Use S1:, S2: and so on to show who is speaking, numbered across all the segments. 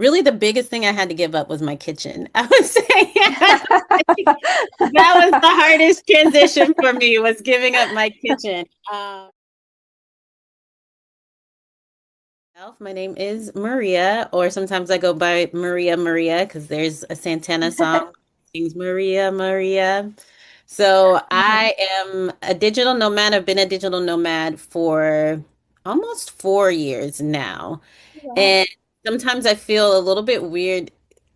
S1: really the biggest thing I had to give up was my kitchen. I would say that was the hardest transition for me was giving up my kitchen. My name is Maria, or sometimes I go by Maria Maria because there's a Santana song, sings Maria Maria. So I am a digital nomad. I've been a digital nomad for almost 4 years now.
S2: Wow.
S1: And sometimes I feel a little bit weird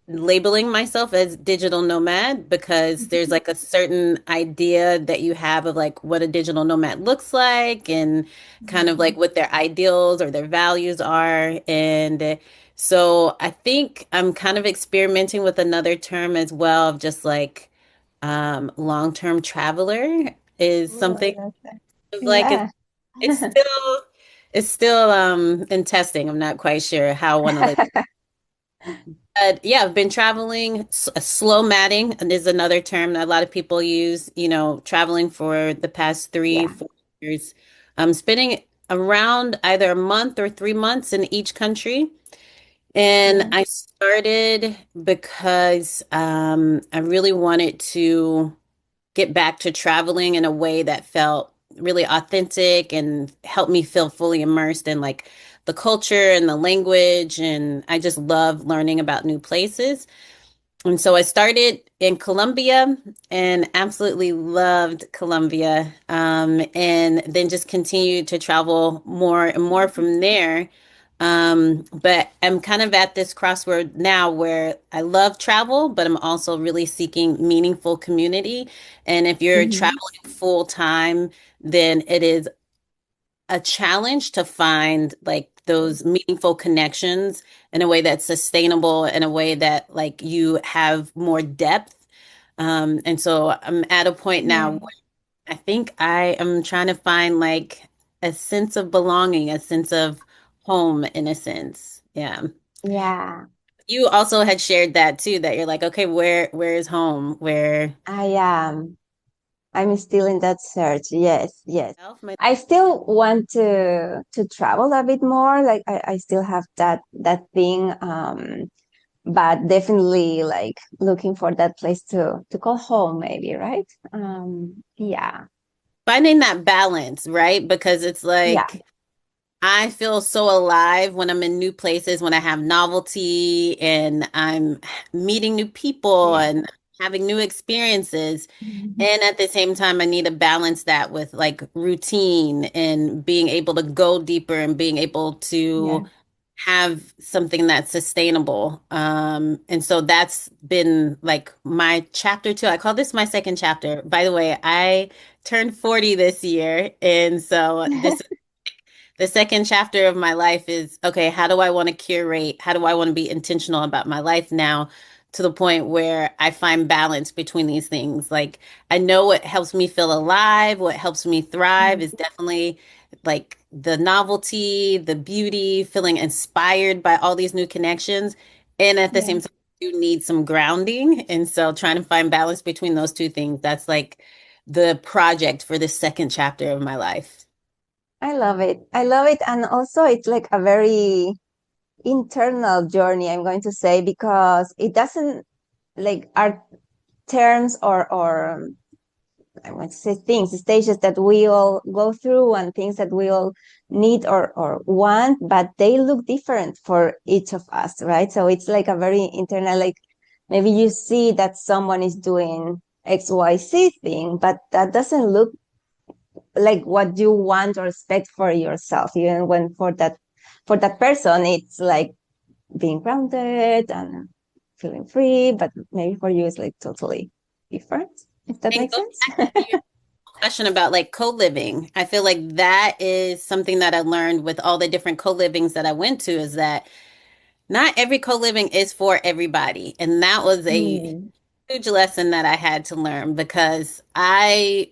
S1: labeling myself as digital nomad because there's like a certain idea that you have of like what a digital nomad looks like and kind of like what their ideals or their values are. And so I think I'm kind of experimenting with another term as well of just like long-term traveler is
S2: Oh, I
S1: something
S2: love that.
S1: like
S2: Yeah.
S1: it's still in testing. I'm not quite sure how I want to label. Yeah, I've been traveling. Slow matting is another term that a lot of people use, traveling for the past three,
S2: Yeah.
S1: 4 years. I'm spending around either a month or 3 months in each country. And
S2: Mhm.
S1: I started because I really wanted to get back to traveling in a way that felt really authentic and helped me feel fully immersed in like the culture and the language. And I just love learning about new places. And so I started in Colombia and absolutely loved Colombia. And then just continued to travel more and more from there. But I'm kind of at this crossroad now where I love travel, but I'm also really seeking meaningful community. And if you're
S2: Mhm.
S1: traveling full time, then it is a challenge to find like those meaningful connections in a way that's sustainable, in a way that like you have more depth. And so I'm at a point now
S2: Yeah.
S1: where I think I am trying to find like a sense of belonging, a sense of home in a sense. Yeah.
S2: Yeah.
S1: You also had shared that too, that you're like, okay, where is home? Where
S2: I am. I'm still in that search. Yes, yes.
S1: self my
S2: I still want to travel a bit more. Like I still have that thing. But definitely like looking for that place to call home, maybe, right? Yeah.
S1: finding that balance, right? Because it's
S2: Yeah.
S1: like I feel so alive when I'm in new places, when I have novelty and I'm meeting new people
S2: Yeah.
S1: and having new experiences.
S2: Mhm.
S1: And at the same time, I need to balance that with like routine and being able to go deeper and being able
S2: Yeah.
S1: to have something that's sustainable. And so that's been like my chapter two. I call this my second chapter. By the way, I turned 40 this year. And so this the second chapter of my life is okay, how do I want to curate? How do I want to be intentional about my life now to the point where I find balance between these things? Like, I know what helps me feel alive, what helps me thrive
S2: Mhm.
S1: is definitely like the novelty, the beauty, feeling inspired by all these new connections. And at the
S2: Yeah.
S1: same time, you need some grounding. And so, trying to find balance between those two things, that's like the project for this second chapter of my life.
S2: I love it. I love it. And also it's like a very internal journey, I'm going to say, because it doesn't like our terms or I want to say things, stages that we all go through and things that we all need or want, but they look different for each of us, right? So it's like a very internal, like maybe you see that someone is doing XYZ thing, but that doesn't look like what you want or expect for yourself, even when for that person, it's like being grounded and feeling free, but maybe for you it's like totally different, if that
S1: It
S2: makes
S1: goes
S2: sense.
S1: back to your question about like co-living. I feel like that is something that I learned with all the different co-livings that I went to is that not every co-living is for everybody. And that was a
S2: Mm,
S1: huge lesson that I had to learn because I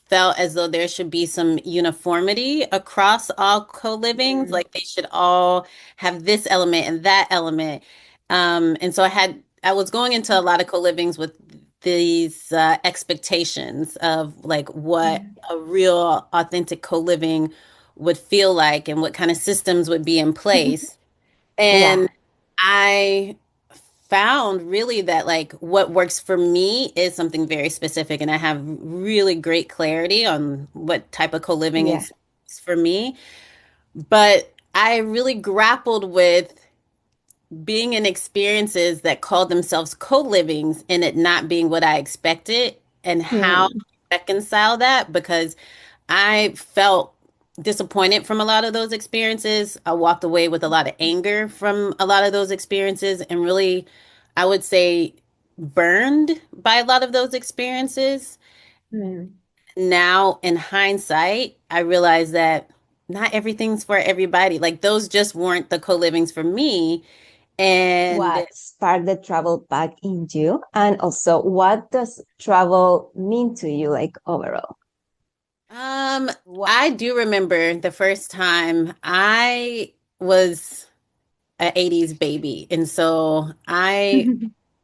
S1: felt as though there should be some uniformity across all co-livings.
S2: mm,
S1: Like they should all have this element and that element. And so I was going into a lot of co-livings with these expectations of like what
S2: mm.
S1: a real authentic co-living would feel like and what kind of systems would be in place. And
S2: Yeah.
S1: I found really that like what works for me is something very specific, and I have really great clarity on what type of co-living
S2: Yeah.
S1: is for me. But I really grappled with being in experiences that called themselves co-livings and it not being what I expected, and how to
S2: Hmm.
S1: reconcile that because I felt disappointed from a lot of those experiences. I walked away with a lot of anger from a lot of those experiences and really, I would say, burned by a lot of those experiences.
S2: Hmm.
S1: Now, in hindsight, I realize that not everything's for everybody. Like those just weren't the co-livings for me. And
S2: What sparked the travel back in you? And also, what does travel mean to you, like overall?
S1: um, I do remember the first time I was an 80s baby. And so I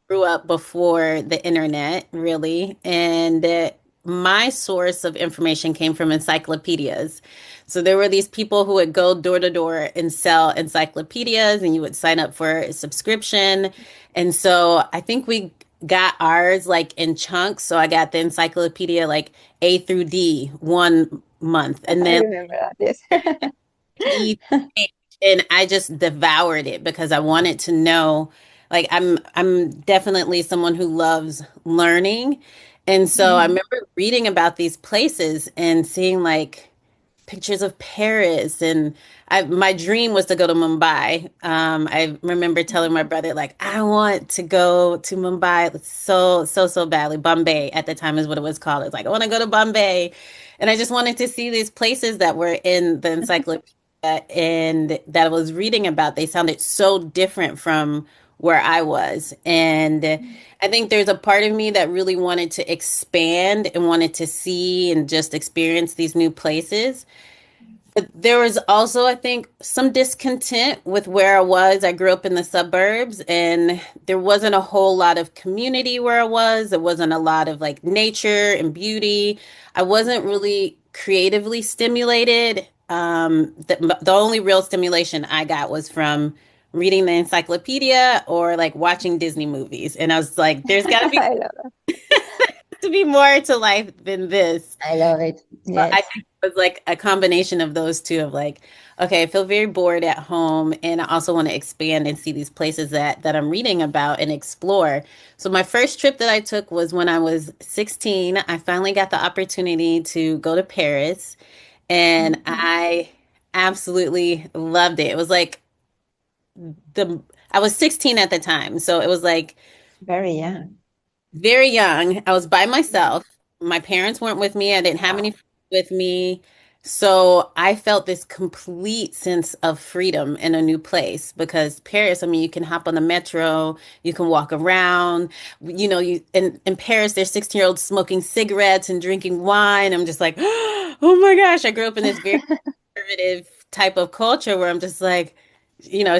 S1: grew up before the internet, really. And my source of information came from encyclopedias. So there were these people who would go door to door and sell encyclopedias, and you would sign up for a subscription. And so I think we got ours like in chunks. So I got the encyclopedia like A through D 1 month, and
S2: I
S1: then
S2: remember that, yes.
S1: E, and I just devoured it because I wanted to know. Like I'm definitely someone who loves learning. And so I
S2: Mhm.
S1: remember reading about these places and seeing like pictures of Paris, and my dream was to go to Mumbai. I remember telling my brother like I want to go to Mumbai so badly. Bombay at the time is what it was called. It's like I want to go to Bombay, and I just wanted to see these places that were in the encyclopedia and that I was reading about. They sounded so different from where I was, and I think there's a part of me that really wanted to expand and wanted to see and just experience these new places. But there was also, I think, some discontent with where I was. I grew up in the suburbs and there wasn't a whole lot of community where I was. There wasn't a lot of like nature and beauty. I wasn't really creatively stimulated. The only real stimulation I got was from reading the encyclopedia or like watching Disney movies. And I was like, there's got to be
S2: I love
S1: more to life than this.
S2: I love it.
S1: Well, I
S2: Yes.
S1: think it was like a combination of those two of like, okay, I feel very bored at home and I also want to expand and see these places that I'm reading about and explore. So my first trip that I took was when I was 16. I finally got the opportunity to go to Paris and
S2: Mhm.
S1: I absolutely loved it. It was like the I was 16 at the time. So it was like
S2: Very young.
S1: very young. I was by
S2: Mhm.
S1: myself. My parents weren't with me. I didn't have any
S2: Wow.
S1: friends with me. So I felt this complete sense of freedom in a new place because Paris, I mean, you can hop on the metro, you can walk around, you in Paris, there's 16-year-olds smoking cigarettes and drinking wine. I'm just like, oh my gosh, I grew up in this very conservative type of culture where I'm just like,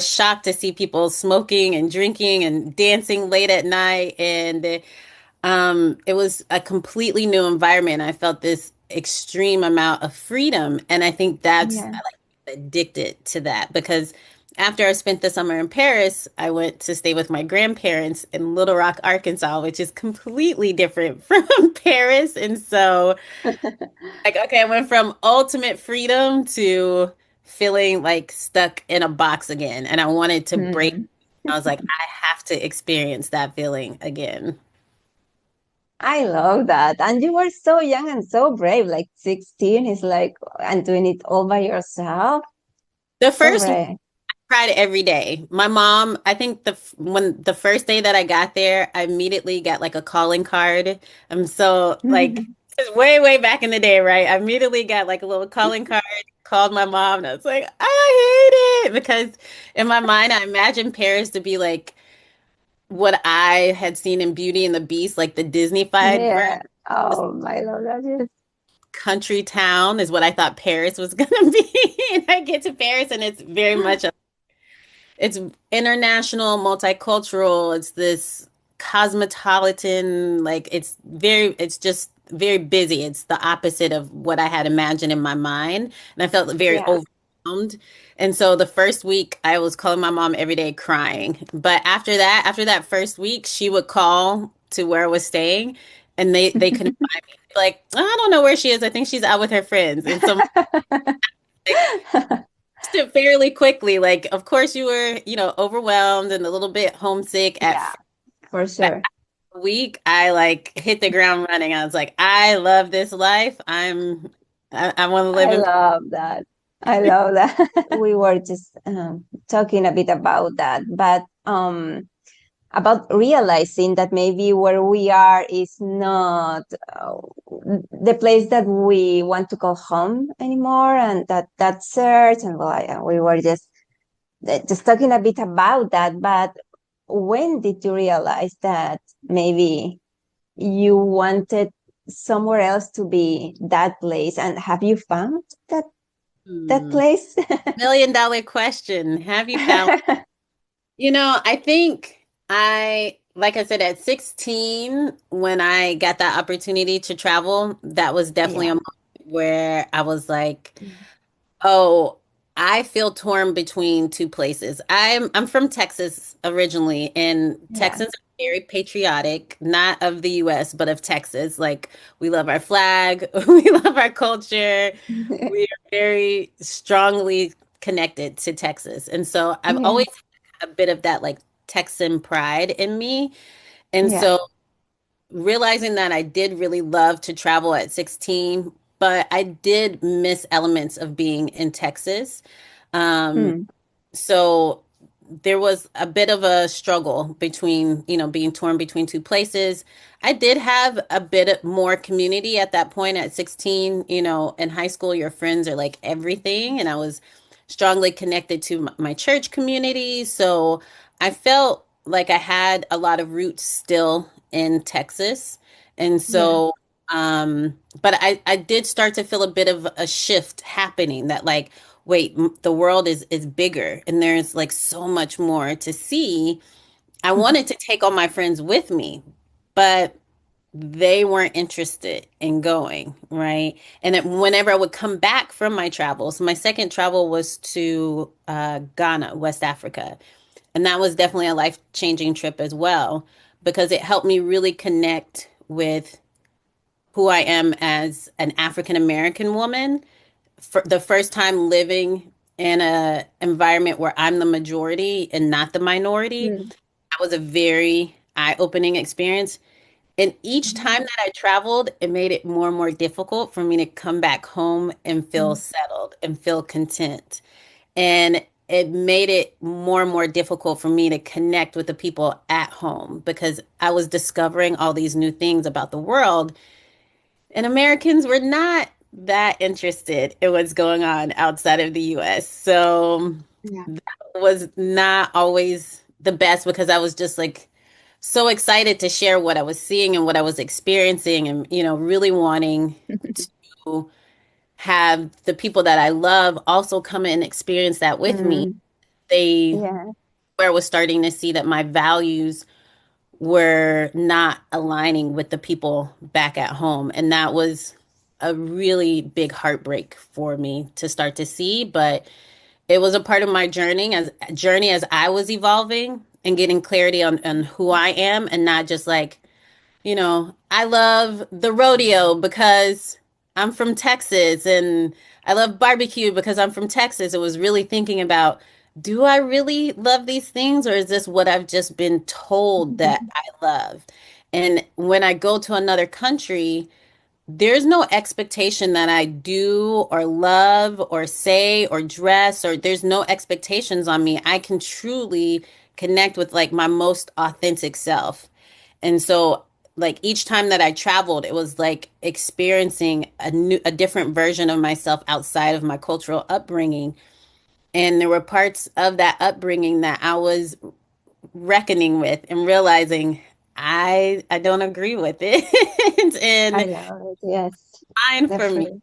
S1: shocked to see people smoking and drinking and dancing late at night. And it was a completely new environment. I felt this extreme amount of freedom. And I think
S2: Yeah.
S1: I like addicted to that because after I spent the summer in Paris, I went to stay with my grandparents in Little Rock, Arkansas, which is completely different from Paris. And so, like, okay, I went from ultimate freedom to feeling like stuck in a box again. And I wanted to break.
S2: Hmm.
S1: I was like, I have to experience that feeling again.
S2: I love that. And you were so young and so brave, like 16 is like, and doing it all by yourself.
S1: The
S2: So
S1: first
S2: brave.
S1: cried every day. My mom, I think when the first day that I got there, I immediately got like a calling card. I'm so like it's way back in the day, right? I immediately got like a little calling card, called my mom, and I was like, I hate it because in my mind I imagined Paris to be like what I had seen in Beauty and the Beast, like the Disney-fied version.
S2: Yeah. Oh, I love that. Yes.
S1: Country town is what I thought Paris was gonna be. And I get to Paris and it's very much it's international, multicultural. It's this cosmopolitan, like it's just very busy. It's the opposite of what I had imagined in my mind. And I felt very
S2: Yeah.
S1: overwhelmed overwhelmed. And so the first week I was calling my mom every day crying. But after that first week, she would call to where I was staying and they couldn't find me. Like, "Oh, I don't know where she is. I think she's out with her friends." And so like it fairly quickly. Like, of course you were, overwhelmed and a little bit homesick at
S2: Yeah, for
S1: but
S2: sure.
S1: a week I like hit the ground running. I was like, I love this life. I want to live
S2: I
S1: in.
S2: love that. I love that. We were just talking a bit about that, but about realizing that maybe where we are is not the place that we want to call home anymore, and that search. And well, we were just talking a bit about that. But when did you realize that maybe you wanted somewhere else to be that place, and have you found that
S1: Hmm.
S2: place?
S1: $1 million question. Have you found? I think like I said, at 16, when I got that opportunity to travel, that was definitely a
S2: Yeah.
S1: moment where I was like, oh, I feel torn between two places. I'm from Texas originally, and
S2: Yeah.
S1: Texans are very patriotic, not of the US, but of Texas. Like we love our flag, we love our culture. We are very strongly connected to Texas. And so I've
S2: Yeah.
S1: always had a bit of that like Texan pride in me. And
S2: Yeah.
S1: so realizing that I did really love to travel at 16, but I did miss elements of being in Texas. Um,
S2: Hmm.
S1: so there was a bit of a struggle between, being torn between two places. I did have a bit more community at that point at 16. In high school, your friends are like everything. And I was strongly connected to my church community. So I felt like I had a lot of roots still in Texas. And
S2: Yeah.
S1: so, but I did start to feel a bit of a shift happening that like, wait, the world is bigger and there's like so much more to see. I wanted to take all my friends with me, but they weren't interested in going, right? And whenever I would come back from my travels, my second travel was to Ghana, West Africa. And that was definitely a life-changing trip as well because it helped me really connect with who I am as an African American woman for the first time living in a environment where I'm the majority and not the minority.
S2: Hmm.
S1: That was a very eye-opening experience. And each time that I traveled, it made it more and more difficult for me to come back home and feel
S2: Hmm.
S1: settled and feel content. And it made it more and more difficult for me to connect with the people at home because I was discovering all these new things about the world and Americans were not that interested in what's going on outside of the US. So
S2: Yeah.
S1: that was not always the best because I was just like so excited to share what I was seeing and what I was experiencing and, really wanting to have the people that I love also come and experience that with me.
S2: Hmm.
S1: They
S2: Yeah.
S1: where I was starting to see that my values were not aligning with the people back at home. And that was a really big heartbreak for me to start to see. But it was a part of my journey as I was evolving and getting clarity on who I am and not just like I love the rodeo because I'm from Texas and I love barbecue because I'm from Texas. It was really thinking about, do I really love these things or is this what I've just been told that I love? And when I go to another country, there's no expectation that I do or love or say or dress, or there's no expectations on me. I can truly connect with like my most authentic self. And so like each time that I traveled, it was like experiencing a different version of myself outside of my cultural upbringing. And there were parts of that upbringing that I was reckoning with and realizing I don't agree with it.
S2: I
S1: And
S2: love it. Yes,
S1: fine for me.
S2: definitely.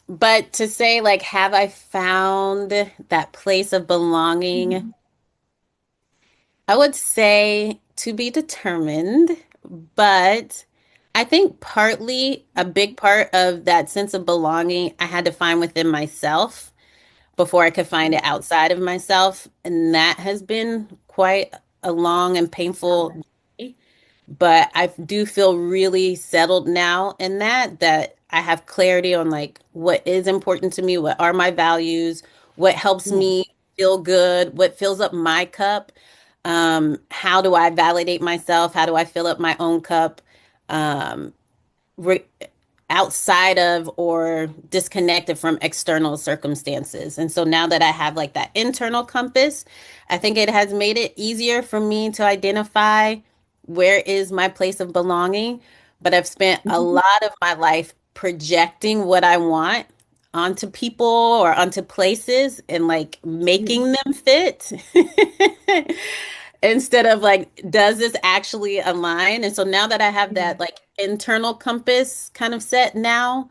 S1: But to say like, have I found that place of belonging?
S2: Mhm.
S1: I would say to be determined, but I think partly a big part of that sense of belonging I had to find within myself before I could find it outside of myself. And that has been quite a long and painful journey. But I do feel really settled now in that I have clarity on like what is important to me, what are my values, what helps me
S2: Yes.
S1: feel good, what fills up my cup. How do I validate myself? How do I fill up my own cup? Um, re outside of or disconnected from external circumstances. And so now that I have like that internal compass, I think it has made it easier for me to identify where is my place of belonging. But I've spent a
S2: Mhm.
S1: lot of my life projecting what I want onto people or onto places and like making them fit. Instead of like, does this actually align? And so now that I have
S2: Yeah.
S1: that like internal compass kind of set now,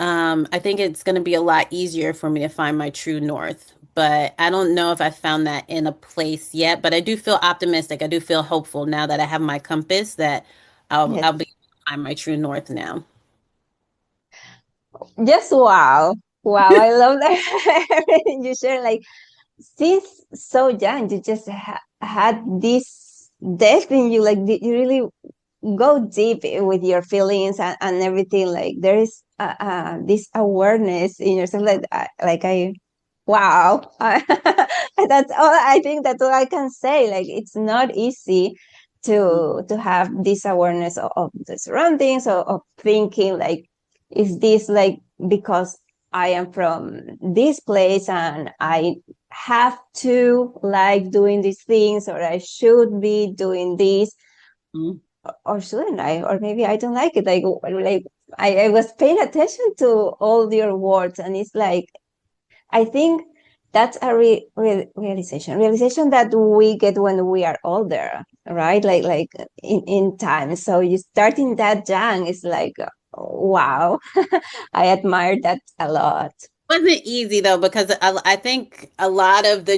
S1: I think it's going to be a lot easier for me to find my true north. But I don't know if I found that in a place yet, but I do feel optimistic. I do feel hopeful now that I have my compass that I'll be
S2: Yes.
S1: able to find my true north now.
S2: Yes, wow. Wow, I love that everything you share. Like, since so young, you just had this depth in you. Like, you really go deep with your feelings and everything. Like, there is this awareness in yourself. Like I wow. That's all. I think that's all I can say. Like, it's not easy to have this awareness of the surroundings, of thinking like, is this like because I am from this place and I have to like doing these things, or I should be doing this,
S1: Mhm.
S2: or shouldn't I? Or maybe I don't like it. Like I was paying attention to all your words, and it's like, I think that's a realization that we get when we are older, right? Like in time. So you starting that young is like, wow. I admire that a lot.
S1: Wasn't easy though, because I think a lot of the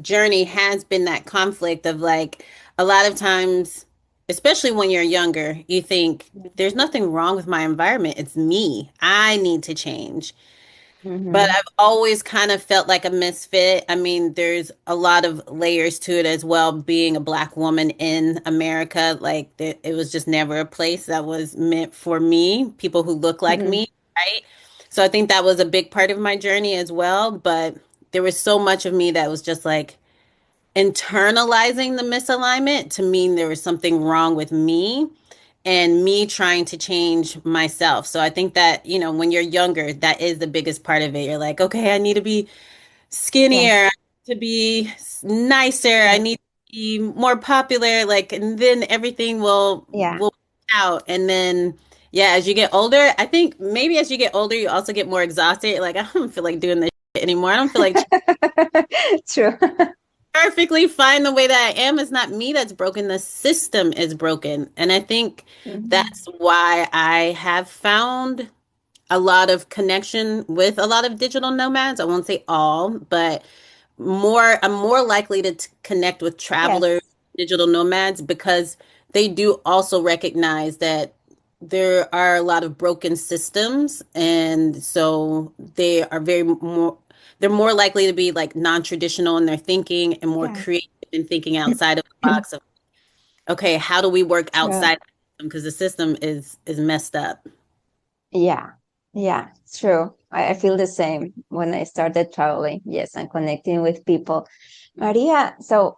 S1: journey has been that conflict of like a lot of times, especially when you're younger, you think there's nothing wrong with my environment. It's me. I need to change. But
S2: Mm-hmm.
S1: I've always kind of felt like a misfit. I mean, there's a lot of layers to it as well, being a Black woman in America. Like, it was just never a place that was meant for me, people who look like
S2: Mm-hmm.
S1: me, right? So I think that was a big part of my journey as well. But there was so much of me that was just like internalizing the misalignment to mean there was something wrong with me and me trying to change myself. So I think that, when you're younger, that is the biggest part of it. You're like, okay, I need to be skinnier,
S2: Yes.
S1: to be nicer, I
S2: Yes.
S1: need to be more popular, like, and then everything will
S2: Yeah.
S1: will work out. And then yeah, as you get older, I think maybe as you get older, you also get more exhausted. You're like, I don't feel like doing this shit anymore. I don't feel like
S2: True.
S1: perfectly fine the way that I am. It's not me that's broken. The system is broken. And I think
S2: Mhm.
S1: that's why I have found a lot of connection with a lot of digital nomads. I won't say all, but I'm more likely to connect with travelers,
S2: Yes.
S1: digital nomads, because they do also recognize that there are a lot of broken systems, and so they're more likely to be like non-traditional in their thinking and more
S2: Yeah.
S1: creative in thinking outside of the box of, okay, how do we work
S2: True.
S1: outside because the system is messed up.
S2: Yeah. Yeah. True. I feel the same when I started traveling. Yes, and connecting with people. Maria, so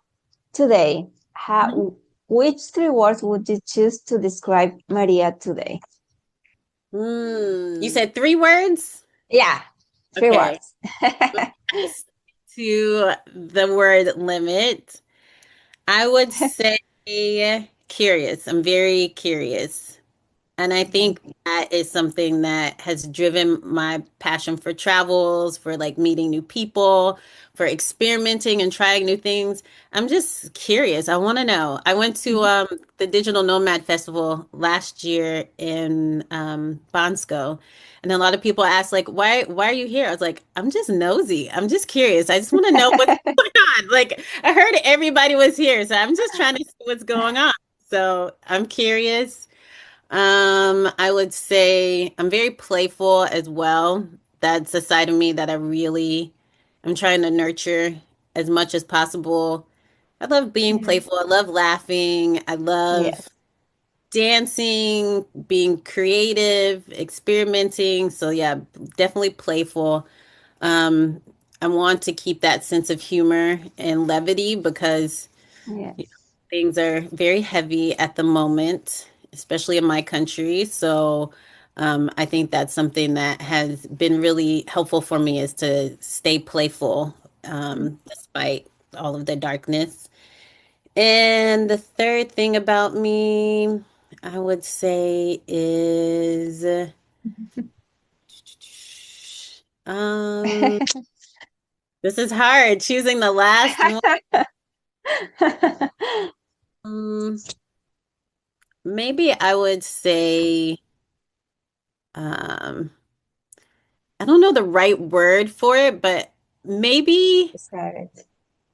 S2: today,
S1: Mhm.
S2: which three words would you choose to describe Maria today?
S1: You said three words?
S2: Yeah, three
S1: Okay.
S2: words.
S1: To the word limit, I would say curious. I'm very curious. And I think
S2: Okay.
S1: that is something that has driven my passion for travels, for like meeting new people, for experimenting and trying new things. I'm just curious. I want to know. I went to
S2: Mhm.
S1: the Digital Nomad Festival last year in Bonsco, and a lot of people asked like, "Why are you here?" I was like, "I'm just nosy. I'm just curious. I just want to know what's going on." Like, I heard everybody was here, so I'm just trying to see what's going on. So I'm curious. I would say I'm very playful as well. That's a side of me that I'm trying to nurture as much as possible. I love being
S2: Yeah.
S1: playful. I love laughing. I love
S2: Yes.
S1: dancing, being creative, experimenting. So yeah, definitely playful. Um, I want to keep that sense of humor and levity because
S2: Yes.
S1: things are very heavy at the moment, especially in my country. So I think that's something that has been really helpful for me is to stay playful despite all of the darkness. And the third thing about me, I would say is um this is hard choosing the last one. Um, Maybe I would say um I don't know the right word for it, but maybe
S2: Describe it.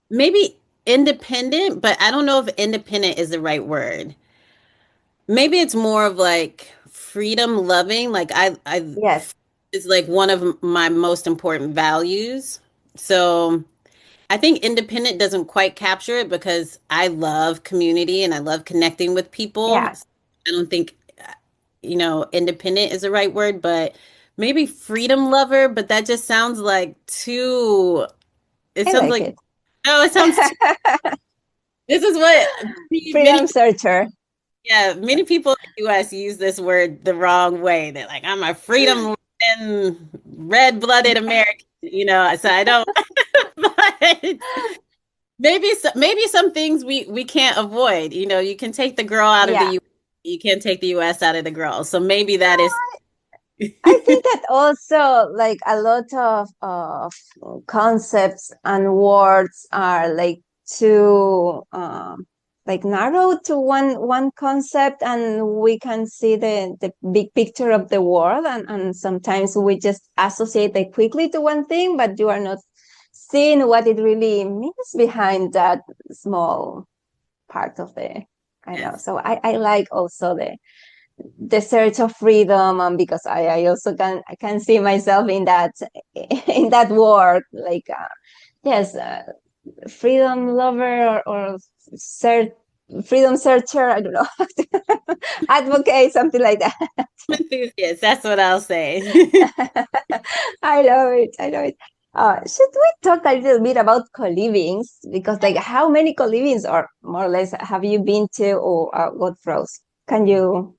S1: maybe independent, but I don't know if independent is the right word. Maybe it's more of like freedom loving. Like I
S2: Yes.
S1: is like one of my most important values. So I think independent doesn't quite capture it because I love community and I love connecting with people.
S2: Yeah.
S1: I don't think, independent is the right word, but maybe freedom lover, but that just sounds like too, it
S2: I
S1: sounds
S2: like
S1: like,
S2: it.
S1: oh, it sounds too, this is what many,
S2: Freedom searcher.
S1: yeah, many people in the US use this word the wrong way. They're like, I'm a freedom loving, red-blooded American, so I don't, but maybe some things we can't avoid. You can take the girl out of the
S2: Yeah.
S1: US, you can't take the US out of the girl. So maybe that is
S2: I think that also like a lot of concepts and words are like too like narrow to one concept, and we can see the big picture of the world, and sometimes we just associate it quickly to one thing, but you are not seeing what it really means behind that small part of the I know.
S1: yes.
S2: So I like also the search of freedom, and because I also can see myself in that in that word, like yes, freedom lover, or search freedom searcher, I don't know. Advocate, something like that.
S1: Enthusiast, that's what I'll say.
S2: I love it, I love it. Should we talk a little bit about co-livings, because like how many co-livings or more or less have you been to, or got froze? Can you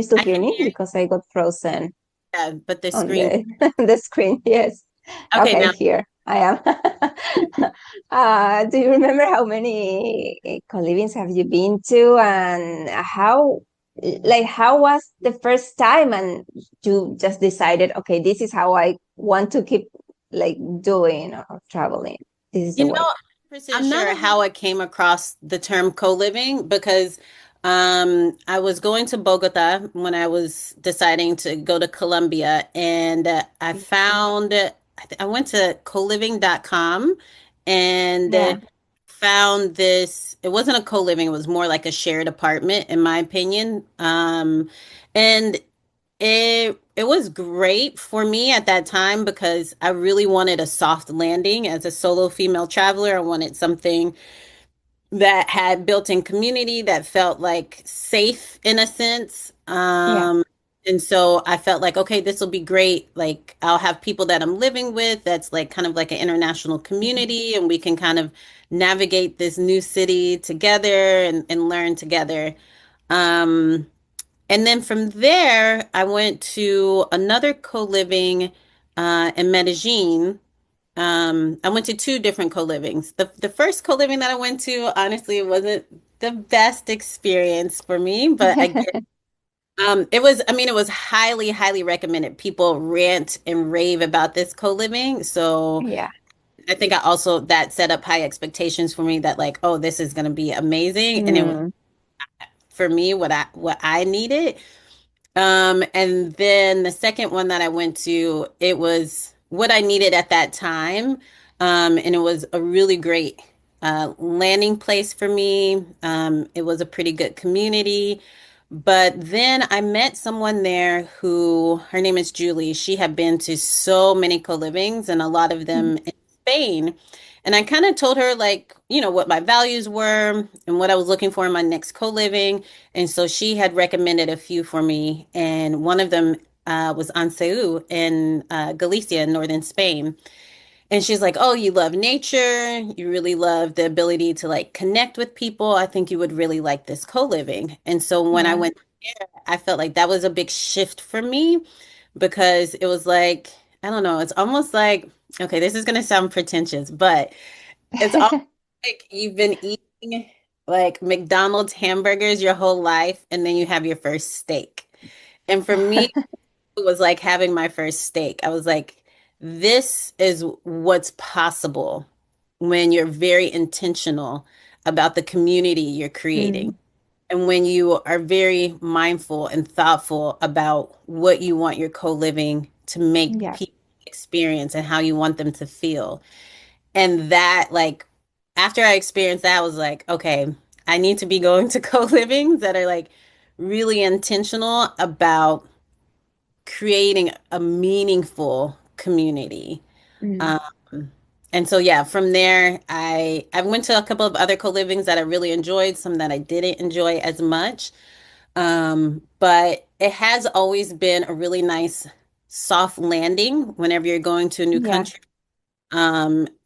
S2: still
S1: I
S2: hear
S1: can
S2: me,
S1: hear you,
S2: because I got frozen
S1: yeah, but the
S2: on
S1: screen.
S2: the the screen? Yes.
S1: Okay,
S2: Okay,
S1: now
S2: here I am. Do you remember how many co-livings have you been to, and how was the first time, and you just decided, okay, this is how I want to keep like doing or traveling. This is
S1: you
S2: the
S1: know,
S2: way.
S1: I'm not 100% sure how I came across the term co-living because I was going to Bogota when I was deciding to go to Colombia, and I went to coliving.com and
S2: Yeah.
S1: found this. It wasn't a co-living, it was more like a shared apartment, in my opinion. And it was great for me at that time because I really wanted a soft landing as a solo female traveler. I wanted something that had built-in community that felt like safe in a sense.
S2: Yeah.
S1: And so I felt like, okay, this will be great. Like I'll have people that I'm living with that's like kind of like an international
S2: Mhm.
S1: community, and we can kind of navigate this new city together and learn together. Um, and then from there, I went to another co-living in Medellin. I went to two different co-livings. The first co-living that I went to, honestly, it wasn't the best experience for me, but again, it was highly, highly recommended. People rant and rave about this co-living. So
S2: Yeah.
S1: I think that set up high expectations for me that like, oh, this is going to be amazing. And it was
S2: Mm.
S1: for me what I needed. And then the second one that I went to, it was what I needed at that time. And it was a really great landing place for me. It was a pretty good community, But then I met someone there who, her name is Julie. She had been to so many co-livings and a lot of them in Spain. And I kind of told her, like, what my values were and what I was looking for in my next co-living. And so she had recommended a few for me. And one of them was Anseu in Galicia, in northern Spain. And she's like, "Oh, you love nature. You really love the ability to like connect with people. I think you would really like this co-living." And so when I
S2: Yeah.
S1: went there, I felt like that was a big shift for me because it was like, I don't know, it's almost like, okay, this is going to sound pretentious, but it's almost like you've been eating like McDonald's hamburgers your whole life and then you have your first steak. And for me, it was like having my first steak. I was like, this is what's possible when you're very intentional about the community you're creating.
S2: Mm,
S1: And when you are very mindful and thoughtful about what you want your co-living to make
S2: yeah.
S1: people experience and how you want them to feel. And that, like, after I experienced that, I was like, okay, I need to be going to co-livings that are like really intentional about creating a meaningful community.
S2: Mm,
S1: Um, and so yeah, from there I went to a couple of other co-livings that I really enjoyed, some that I didn't enjoy as much. But it has always been a really nice soft landing whenever you're going to a new
S2: yeah.
S1: country,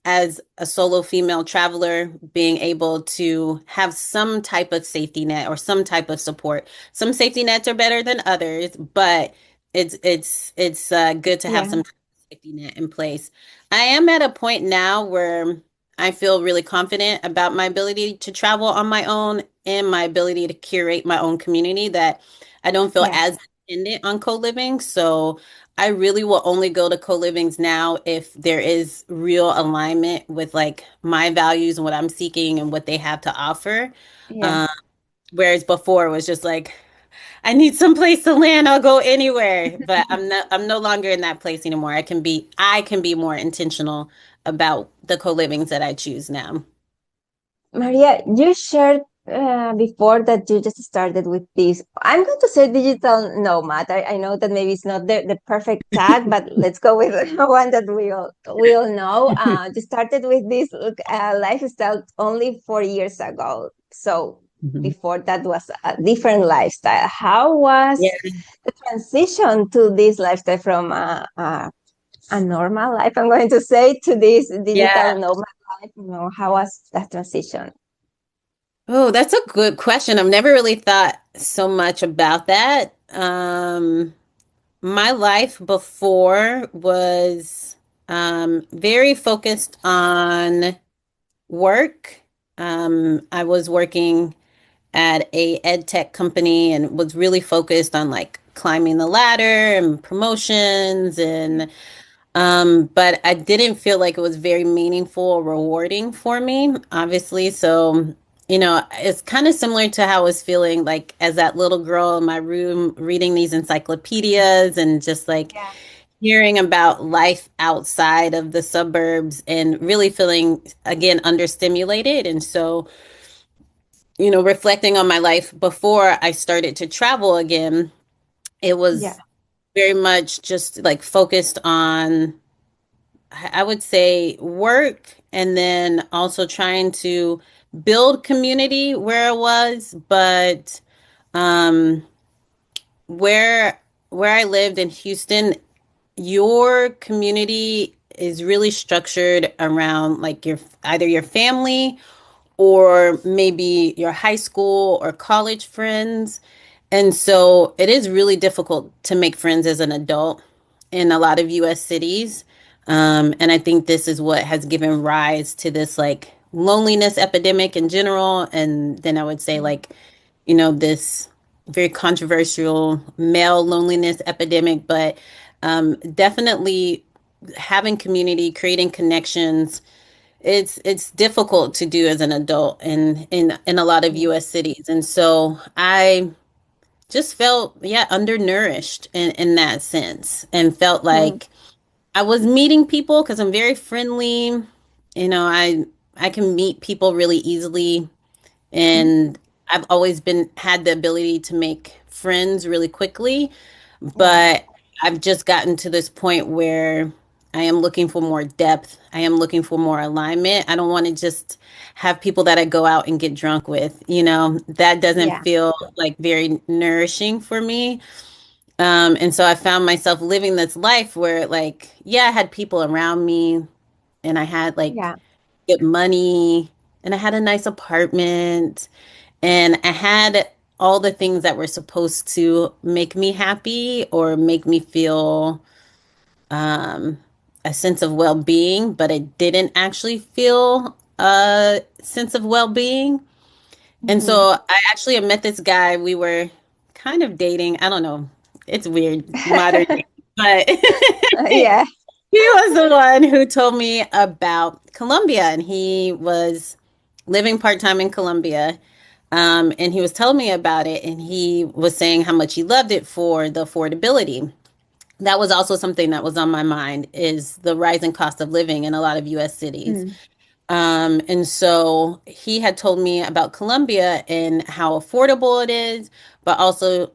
S1: as a solo female traveler, being able to have some type of safety net or some type of support. Some safety nets are better than others, but it's good to have
S2: Yeah.
S1: some type of safety net in place. I am at a point now where I feel really confident about my ability to travel on my own and my ability to curate my own community, that I don't feel
S2: Yeah.
S1: as dependent on co-living. So I really will only go to co-livings now if there is real alignment with like my values and what I'm seeking and what they have to offer.
S2: Yeah.
S1: Um, Whereas before it was just like, I need some place to land, I'll go anywhere. But I'm no longer in that place anymore. I can be more intentional about the co-livings that I choose now.
S2: Maria, you shared before that you just started with this. I'm going to say digital nomad. I know that maybe it's not the perfect tag, but let's go with the one that we all know. You started with this lifestyle only 4 years ago. So
S1: Mhm.
S2: before that was a different lifestyle. How was
S1: Yeah.
S2: the transition to this lifestyle from a normal life, I'm going to say, to this digital
S1: Yeah.
S2: nomad life? How was that transition?
S1: Oh, that's a good question. I've never really thought so much about that. My life before was very focused on work. I was working at a ed tech company and was really focused on like climbing the ladder and promotions, and but I didn't feel like it was very meaningful or rewarding for me, obviously. So, it's kind of similar to how I was feeling like as that little girl in my room reading these encyclopedias and just like
S2: Yeah.
S1: hearing about life outside of the suburbs and really feeling again understimulated. And so, reflecting on my life before I started to travel again, it
S2: Yeah.
S1: was very much just like focused on, I would say, work and then also trying to build community where I was, but um where where I lived in Houston, your community is really structured around like your either your family or maybe your high school or college friends. And so it is really difficult to make friends as an adult in a lot of US cities. And I think this is what has given rise to this like loneliness epidemic in general. And then I would say, like, this very controversial male loneliness epidemic, but definitely having community, creating connections, it's difficult to do as an adult in a lot of
S2: Yeah.
S1: US cities. And so I just felt, yeah, undernourished in that sense and felt
S2: Mm,
S1: like I was meeting people because I'm very friendly. I can meet people really easily
S2: mm,
S1: and I've always been had the ability to make friends really quickly,
S2: Yeah,
S1: but I've just gotten to this point where I am looking for more depth. I am looking for more alignment. I don't want to just have people that I go out and get drunk with, you know. That doesn't
S2: yeah,
S1: feel like very nourishing for me. And so I found myself living this life where like, yeah, I had people around me and I had like
S2: yeah.
S1: good money and I had a nice apartment and I had all the things that were supposed to make me happy or make me feel um, a sense of well-being, but I didn't actually feel a sense of well-being. And
S2: Mhm.
S1: so I actually met this guy. We were kind of dating. I don't know. It's weird, modern day, but
S2: Yeah.
S1: he was the one who told me about Colombia, and he was living part-time in Colombia. And he was telling me about it, and he was saying how much he loved it for the affordability. That was also something that was on my mind is the rising cost of living in a lot of US cities.
S2: Mm.
S1: And so he had told me about Colombia and how affordable it is, but also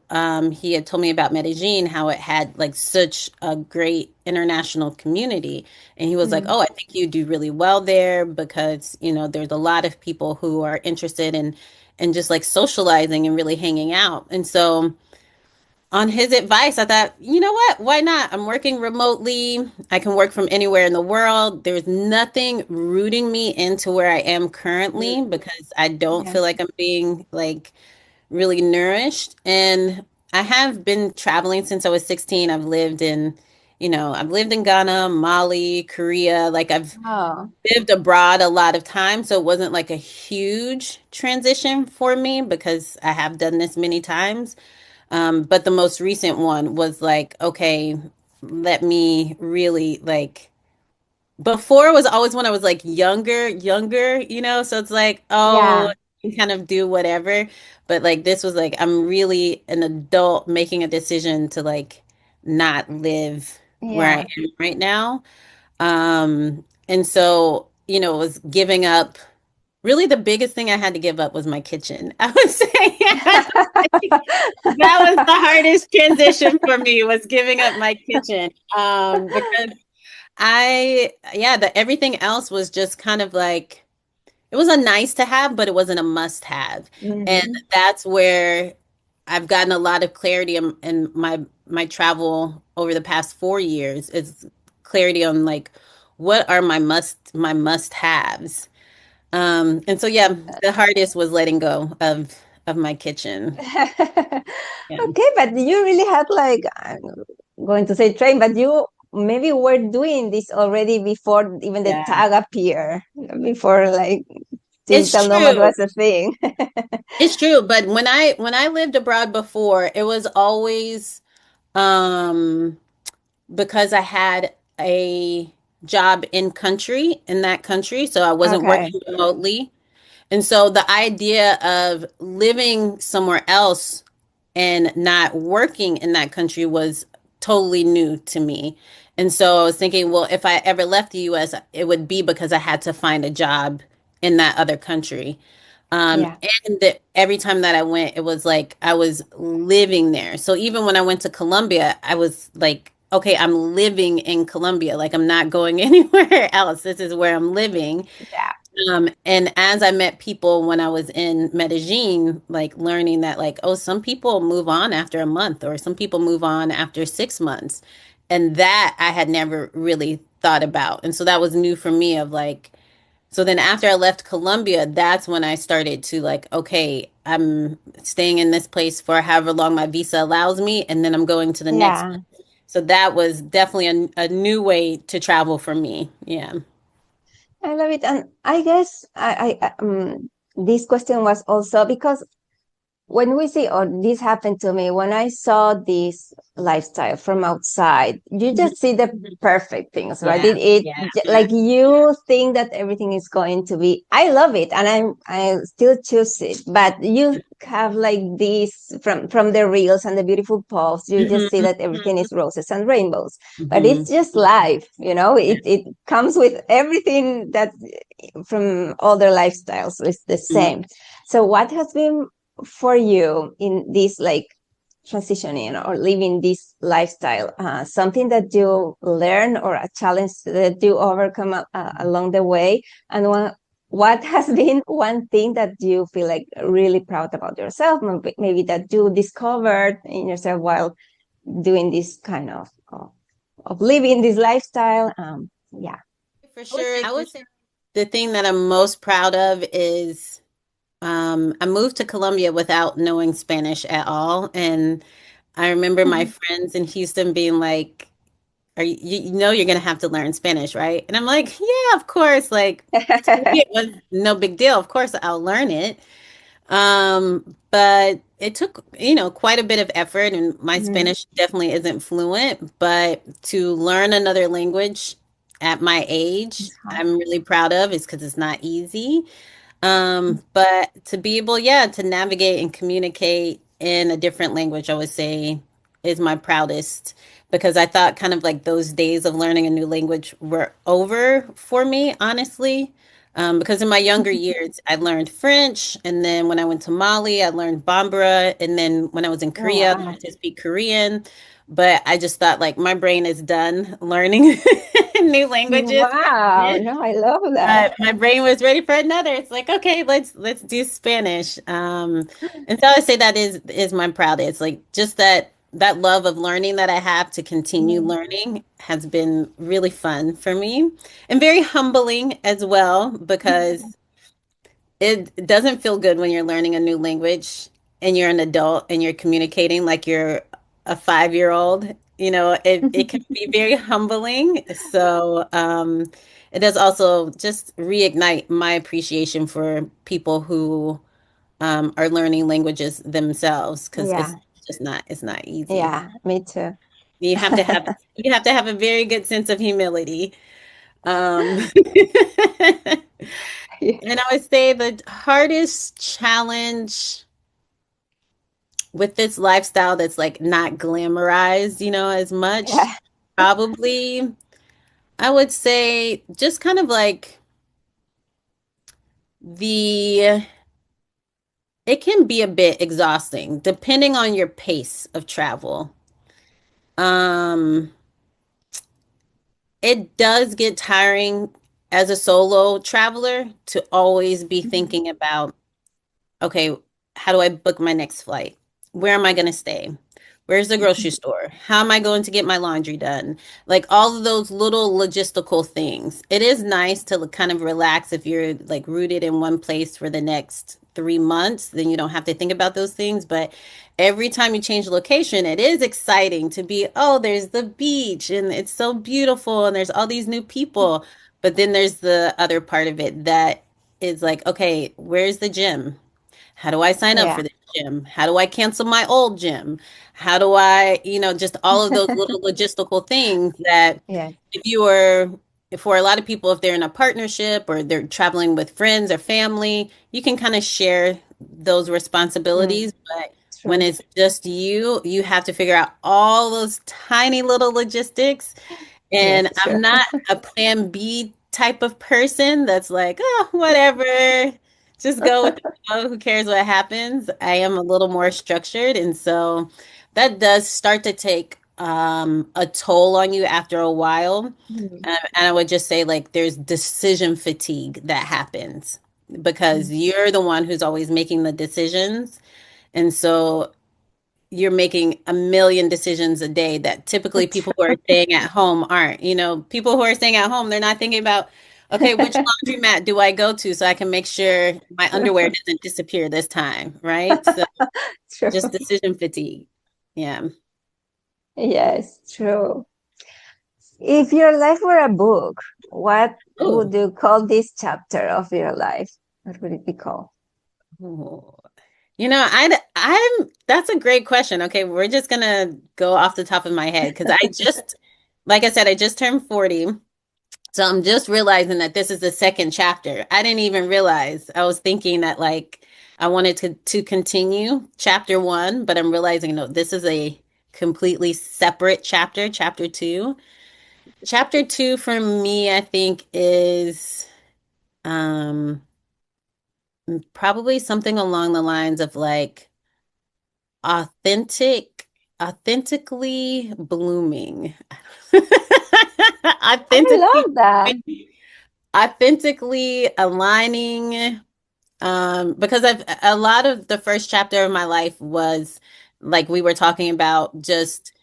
S1: he had told me about Medellin, how it had like such a great international community. And he was like,
S2: Mm.
S1: "Oh, I think you do really well there because, you know, there's a lot of people who are interested in just like socializing and really hanging out." And so on his advice, I thought, you know what? Why not? I'm working remotely. I can work from anywhere in the world. There's nothing rooting me into where I am
S2: Mm.
S1: currently because I don't
S2: Yeah.
S1: feel like I'm being like really nourished. And I have been traveling since I was 16. I've lived in Ghana, Mali, Korea. Like I've
S2: Oh,
S1: lived abroad a lot of times, so it wasn't like a huge transition for me because I have done this many times. But the most recent one was like, okay, let me really like before it was always when I was like younger, you know, so it's like, oh,
S2: yeah,
S1: you can kind of do whatever. But like this was like I'm really an adult making a decision to like not live where I
S2: yeah.
S1: am right now. And so, you know, it was giving up. Really, the biggest thing I had to give up was my kitchen. I would say that was the hardest transition for me was giving up my kitchen. Because everything else was just kind of like it was a nice to have, but it wasn't a must have. And
S2: Mm.
S1: that's where I've gotten a lot of clarity in my travel over the past 4 years. Is clarity on like what are my must haves. And so yeah, the hardest was letting go of my kitchen. Yeah.
S2: Okay, but you really had like, I'm going to say train, but you maybe were doing this already before even the
S1: Yeah.
S2: tag appear, before like
S1: It's
S2: digital nomad
S1: true.
S2: was a thing.
S1: It's true, but when I lived abroad before, it was always um because I had a job in that country, so I wasn't
S2: Okay.
S1: working remotely. And so the idea of living somewhere else and not working in that country was totally new to me. And so I was thinking, well, if I ever left the US, it would be because I had to find a job in that other country.
S2: Yeah.
S1: Every time that I went, it was like I was living there. So even when I went to Colombia, I was like, okay, I'm living in Colombia. Like I'm not going anywhere else. This is where I'm living.
S2: Yeah.
S1: And as I met people when I was in Medellin, like learning that like, oh, some people move on after a month or some people move on after 6 months. And that I had never really thought about. And so that was new for me of like, so then after I left Colombia, that's when I started to like, okay, I'm staying in this place for however long my visa allows me, and then I'm going to the next
S2: Yeah.
S1: one. So that was definitely a new way to travel for me. Yeah.
S2: I love it. And I guess this question was also because when we see, oh, this happened to me, when I saw this lifestyle from outside, you
S1: Mhm.
S2: just see the perfect things, right?
S1: Yeah. Yeah.
S2: Like you think that everything is going to be, I love it and I still choose it, but you have like this from the reels and the beautiful posts, you just see
S1: Mhm.
S2: that everything is roses and rainbows, but it's
S1: Mhm.
S2: just life,
S1: Yeah.
S2: it comes with everything that from other lifestyles is the
S1: Mhm.
S2: same. So what has been for you in this like transitioning or living this lifestyle, something that you learn or a challenge that you overcome along the way, and what has been one thing that you feel like really proud about yourself, maybe that you discovered in yourself while doing this kind of living this lifestyle. Yeah.
S1: For sure. I would say the thing that I'm most proud of is I moved to Colombia without knowing Spanish at all. And I remember my friends in Houston being like, you know you're gonna have to learn Spanish, right? And I'm like, yeah, of course. Like to me, it was no big deal. Of course I'll learn it. But it took, quite a bit of effort, and my
S2: Mhm.
S1: Spanish definitely isn't fluent, but to learn another language at my age,
S2: It's hard.
S1: I'm really proud of is because it's not easy. But to be able, yeah, to navigate and communicate in a different language, I would say is my proudest because I thought kind of like those days of learning a new language were over for me, honestly. Because in my younger years, I learned French, and then when I went to Mali, I learned Bambara, and then when I was in
S2: Oh,
S1: Korea, I
S2: wow.
S1: learned to speak Korean. But I just thought like my brain is done learning new languages.
S2: Wow. No, I love that.
S1: My brain was ready for another. It's like, okay, let's do Spanish. And so I would say that is my proudest. Like just that love of learning that I have to continue
S2: Mhm.
S1: learning has been really fun for me and very humbling as well because it doesn't feel good when you're learning a new language and you're an adult and you're communicating like you're a 5-year old. It can be very humbling. So, it does also just reignite my appreciation for people who are learning languages themselves because
S2: Yeah.
S1: it's not easy.
S2: Yeah, me too.
S1: You have to have you have to have a very good sense of humility. Um, And I would say the hardest challenge with this lifestyle that's like not glamorized, as much,
S2: Yeah.
S1: probably, I would say just kind of like the, it can be a bit exhausting depending on your pace of travel. Um, it does get tiring as a solo traveler to always be
S2: Mhm.
S1: thinking about okay, how do I book my next flight? Where am I going to stay? Where's the grocery store? How am I going to get my laundry done? Like all of those little logistical things. It is nice to kind of relax if you're like rooted in one place for the next 3 months, then you don't have to think about those things. But every time you change location, it is exciting to be, oh, there's the beach and it's so beautiful and there's all these new people. But then there's the other part of it that is like, okay, where's the gym? How do I sign up for
S2: Yeah.
S1: the gym? How do I cancel my old gym? How do I, just all of those little logistical things that
S2: Yeah.
S1: if you are, for a lot of people, if they're in a partnership or they're traveling with friends or family, you can kind of share those
S2: Mm,
S1: responsibilities. But when
S2: true.
S1: it's just you have to figure out all those tiny little logistics and
S2: Yes,
S1: I'm
S2: true.
S1: not a plan B type of person that's like, oh, whatever, just go with the flow. Who cares what happens? I am a little more structured. And so that does start to take a toll on you after a while.
S2: Mm,
S1: And I would just say, like, there's decision fatigue that happens because
S2: mm.
S1: you're the one who's always making the decisions. And so you're making a million decisions a day that typically people who are staying at home aren't. People who are staying at home, they're not thinking about, okay, which laundromat do I go to so I can make sure my
S2: True.
S1: underwear doesn't disappear this time, right? So
S2: True.
S1: just decision fatigue. Yeah.
S2: Yes, true. If your life were a book, what
S1: Oh.
S2: would you call this chapter of your life? What would it be called?
S1: Oh. That's a great question. Okay, we're just gonna go off the top of my head because like I said, I just turned 40. So I'm just realizing that this is the second chapter. I didn't even realize. I was thinking that like I wanted to continue chapter one, but I'm realizing no, this is a completely separate chapter, chapter two. Chapter two for me, I think, is um probably something along the lines of like authentic, authentically blooming.
S2: I
S1: Authentically,
S2: love that.
S1: authentically aligning. Because I've a lot of the first chapter of my life was like we were talking about just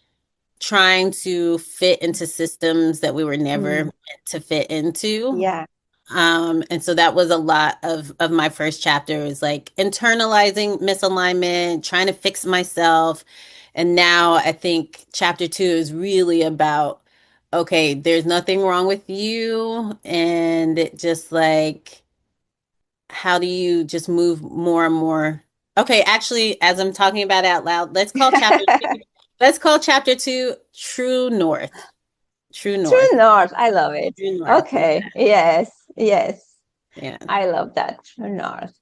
S1: trying to fit into systems that we were never
S2: Mm,
S1: meant to fit into.
S2: yeah.
S1: And so that was a lot of my first chapter is like internalizing misalignment, trying to fix myself. And now I think chapter two is really about, okay, there's nothing wrong with you. And it just like, how do you just move more and more? Okay, actually, as I'm talking about it out loud, let's call chapter two True North. True
S2: True
S1: North.
S2: North. I love it.
S1: True North. Yeah.
S2: Okay. Yes. Yes.
S1: Yeah.
S2: I love that. True North.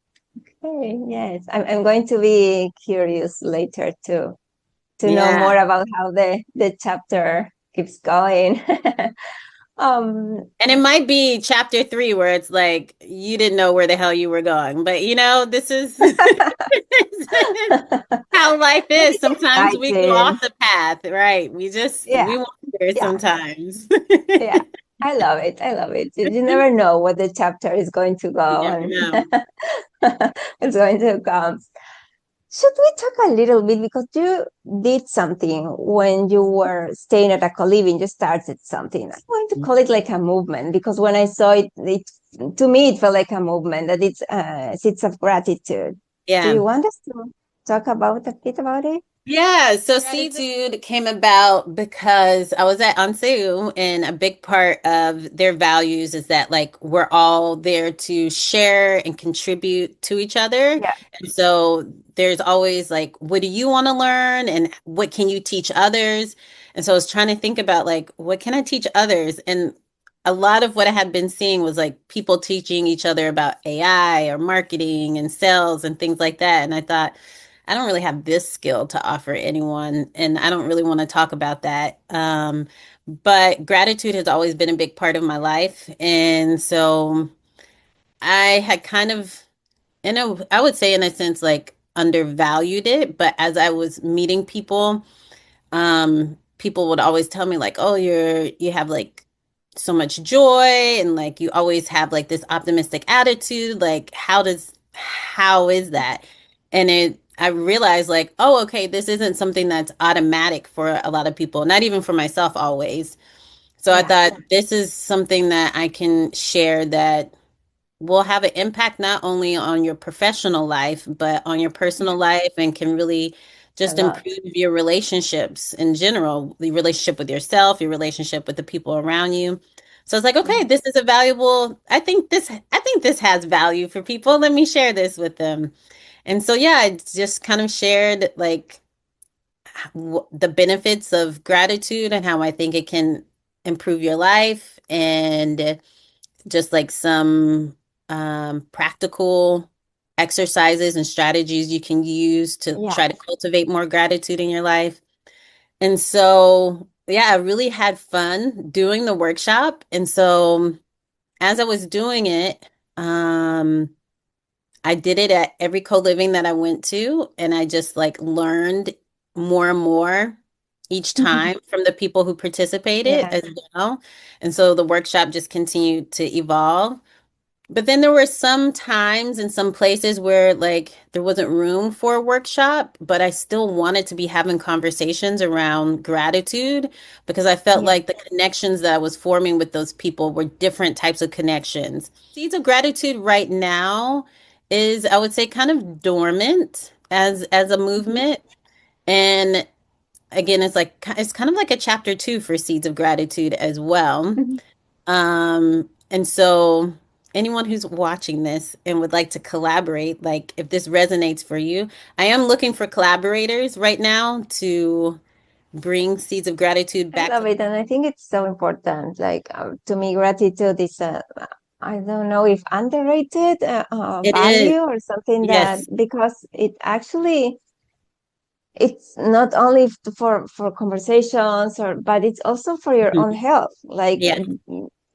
S2: Okay. Yes. I'm going to be curious later to know
S1: Yeah.
S2: more about how the chapter keeps going. um
S1: And it might be chapter three where it's like you didn't know where the hell you were going. But this is how life
S2: but
S1: is.
S2: it's
S1: Sometimes we go
S2: exciting.
S1: off the path, right? We
S2: Yeah.
S1: wonder
S2: Yeah.
S1: sometimes.
S2: Yeah. I love it. I love it. You never know what the chapter is going to
S1: You
S2: go
S1: never
S2: and
S1: know.
S2: it's going to come. Should we talk a little bit because you did something when you were staying at a co-living, you started something. I'm going to call it like a movement because when I saw it, to me it felt like a movement that it's seeds of gratitude. Do
S1: Yeah.
S2: you want us to talk about a bit about it?
S1: Yeah, so Seafood came about because I was at Anseu, and a big part of their values is that like we're all there to share and contribute to each other.
S2: Yeah,
S1: And so there's always like, what do you want to learn and what can you teach others? And so I was trying to think about like, what can I teach others? And a lot of what I had been seeing was like people teaching each other about AI or marketing and sales and things like that. And I thought, I don't really have this skill to offer anyone, and I don't really want to talk about that. But gratitude has always been a big part of my life, and so I had kind of, I would say in a sense, like undervalued it. But as I was meeting people, people would always tell me like, oh, you have like so much joy and like you always have like this optimistic attitude. Like how is that? And I realized like, oh, okay, this isn't something that's automatic for a lot of people, not even for myself always. So I
S2: yeah,
S1: thought this is something that I can share that will have an impact not only on your professional life, but on your
S2: yeah,
S1: personal life and can really
S2: a
S1: just
S2: lot.
S1: improve your relationships in general, the relationship with yourself, your relationship with the people around you. So it's like, okay,
S2: Yeah,
S1: this is a valuable, I think this has value for people. Let me share this with them. And so, yeah, I just kind of shared like the benefits of gratitude and how I think it can improve your life and just like some practical exercises and strategies you can use to
S2: yeah.
S1: try to cultivate more gratitude in your life. And so, yeah, I really had fun doing the workshop. And so, as I was doing it, I did it at every co-living that I went to, and I just like learned more and more each time from the people who participated
S2: Yes,
S1: as well. And so the workshop just continued to evolve. But then there were some times in some places where like there wasn't room for a workshop, but I still wanted to be having conversations around gratitude because I felt
S2: yeah,
S1: like the connections that I was forming with those people were different types of connections. Seeds of Gratitude right now is, I would say, kind of dormant as a
S2: mhm,
S1: movement. And again, it's kind of like a chapter two for Seeds of Gratitude as well.
S2: mhm.
S1: And so anyone who's watching this and would like to collaborate, like if this resonates for you, I am looking for collaborators right now to bring Seeds of Gratitude
S2: I
S1: back
S2: love
S1: to
S2: it, and I think it's so important. Like to me, gratitude is I don't know if underrated
S1: it is.
S2: value or something that
S1: Yes.
S2: because it actually it's not only for conversations or but it's also for your own
S1: Mhm.
S2: health. Like
S1: Yeah.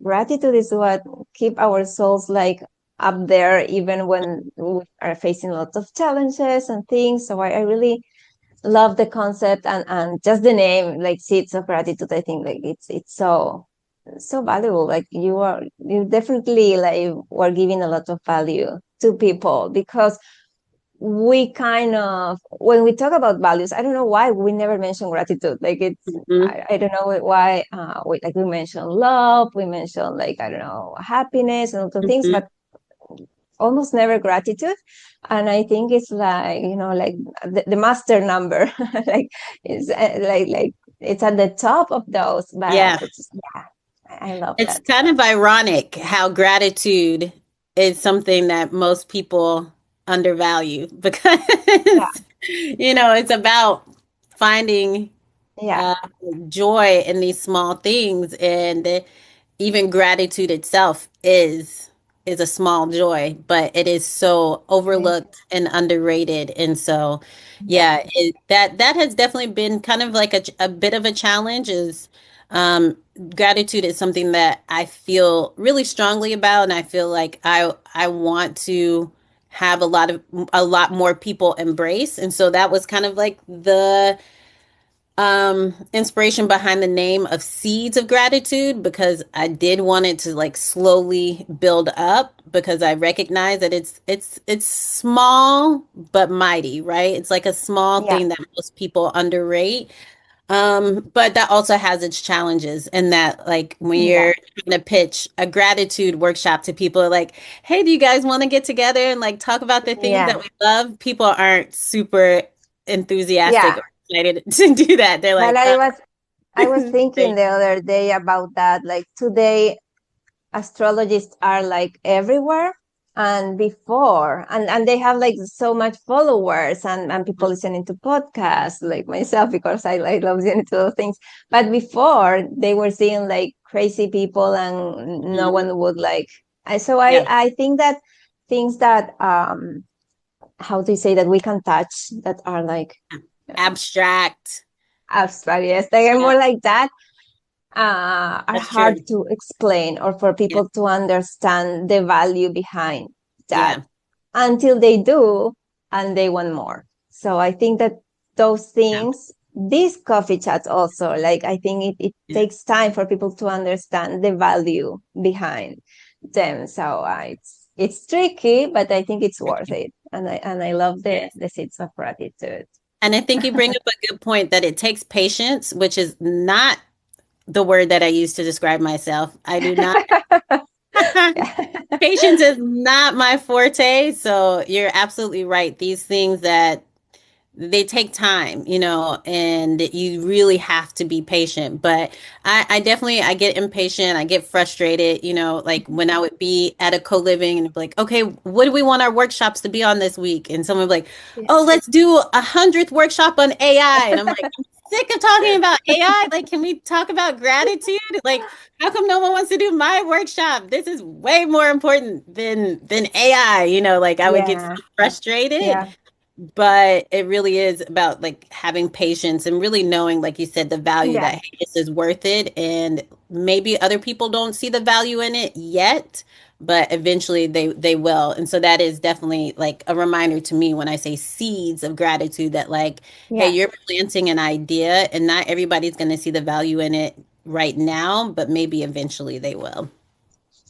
S2: gratitude is what keep our souls like up there even when we are facing lots of challenges and things. So I really love the concept, and just the name, like seeds of gratitude. I think like it's so valuable. Like you definitely like were giving a lot of value to people, because we kind of, when we talk about values, I don't know why we never mention gratitude. Like it's,
S1: Mhm,
S2: I don't know why, like we mention love, we mention like, I don't know, happiness and other things,
S1: mhm.
S2: but almost never gratitude. And I think it's like, like the master number, like it's like it's at the top of those, but
S1: Yeah.
S2: it's, yeah, I love
S1: It's
S2: that.
S1: kind of ironic how gratitude is something that most people undervalue because,
S2: Yeah,
S1: it's about finding
S2: yeah,
S1: uh, joy in these small things. And even gratitude itself is a small joy, but it is so
S2: it
S1: overlooked
S2: is.
S1: and underrated. And so,
S2: Yeah,
S1: yeah, that has definitely been kind of like a bit of a challenge. Is um, Gratitude is something that I feel really strongly about, and I feel like I want to have a lot more people embrace. And so that was kind of like the inspiration behind the name of Seeds of Gratitude, because I did want it to like slowly build up, because I recognize that it's small but mighty, right? It's like a small
S2: yeah,
S1: thing that most people underrate. But that also has its challenges, and that like when
S2: yeah,
S1: you're trying to pitch a gratitude workshop to people, like, hey, do you guys want to get together and like talk about the things that
S2: yeah,
S1: we love? People aren't super enthusiastic
S2: yeah.
S1: or excited to do that. They're
S2: Well,
S1: like,
S2: I was thinking
S1: great.
S2: the other day about that. Like today, astrologists are like everywhere, and before, and they have like so much followers, and people listening to podcasts like myself, because I love listening to those things. But before, they were seeing like crazy people, and no
S1: Mhm.
S2: one would like. So I
S1: Yeah,
S2: I think that things that how do you say, that we can touch, that are like
S1: abstract.
S2: abstract, yes, they are
S1: Yeah,
S2: more like that, are
S1: that's
S2: hard
S1: true.
S2: to explain, or for
S1: Yeah,
S2: people to understand the value behind that,
S1: yeah,
S2: until they do, and they want more. So I think that those
S1: yeah,
S2: things, these coffee chats also, like I think it
S1: yeah.
S2: takes time for people to understand the value behind them. So it's tricky, but I think it's worth
S1: Tricky.
S2: it. And I love the
S1: Yes.
S2: the seeds of gratitude.
S1: And I think you bring up a good point that it takes patience, which is not the word that I use to describe myself. I do not. Patience is not my forte. So you're absolutely right. These things that they take time, and you really have to be patient. But I definitely I get impatient, I get frustrated, like when I would be at a co-living and be like, okay, what do we want our workshops to be on this week? And someone would be like,
S2: Yeah.
S1: oh, let's do 100th workshop on AI. And I'm like, I'm sick of talking about AI. Like, can we talk about gratitude? Like, how come no one wants to do my workshop? This is way more important than AI. Like I would get so
S2: Yeah,
S1: frustrated,
S2: yeah,
S1: but it really is about like having patience and really knowing, like you said, the value
S2: yeah,
S1: that, hey, this is worth it. And maybe other people don't see the value in it yet, but eventually they will. And so that is definitely like a reminder to me when I say seeds of gratitude, that like, hey,
S2: yeah.
S1: you're planting an idea and not everybody's going to see the value in it right now, but maybe eventually they will.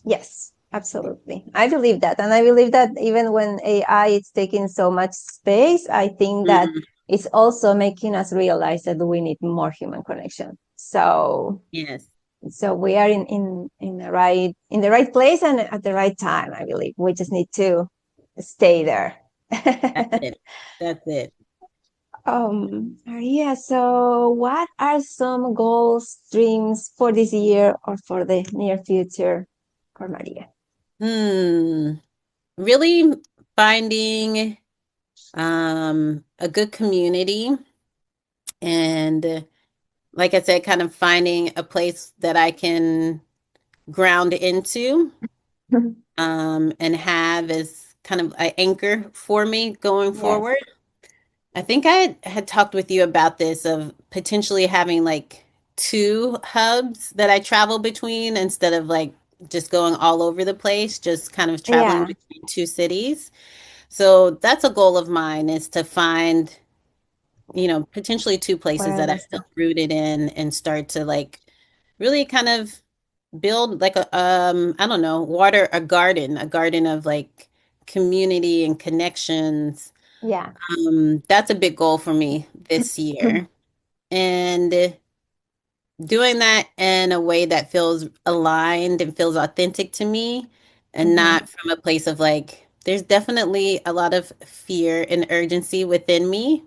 S2: Yes, absolutely. I believe that. And I believe that even when AI is taking so much space, I think that
S1: Mm,
S2: it's also making us realize that we need more human connection.
S1: yes,
S2: So we are in the right place and at the right time, I believe. We just need to stay there.
S1: that's it. That's it.
S2: Maria, so what are some goals, dreams for this year or for the near future for Maria?
S1: Hmm. Really finding a good community, and like I said, kind of finding a place that I can ground into, and have as kind of an anchor for me going
S2: Yes.
S1: forward. I think I had talked with you about this, of potentially having like two hubs that I travel between, instead of like just going all over the place, just kind of traveling
S2: Yeah,
S1: between two cities. So that's a goal of mine is to find, potentially two places that I
S2: whatever
S1: feel
S2: stuff.
S1: rooted in and start to like really kind of build like I don't know, water a garden of like community and connections.
S2: Yeah.
S1: That's a big goal for me this year. And doing that in a way that feels aligned and feels authentic to me and
S2: Hmm.
S1: not from a place of like, there's definitely a lot of fear and urgency within me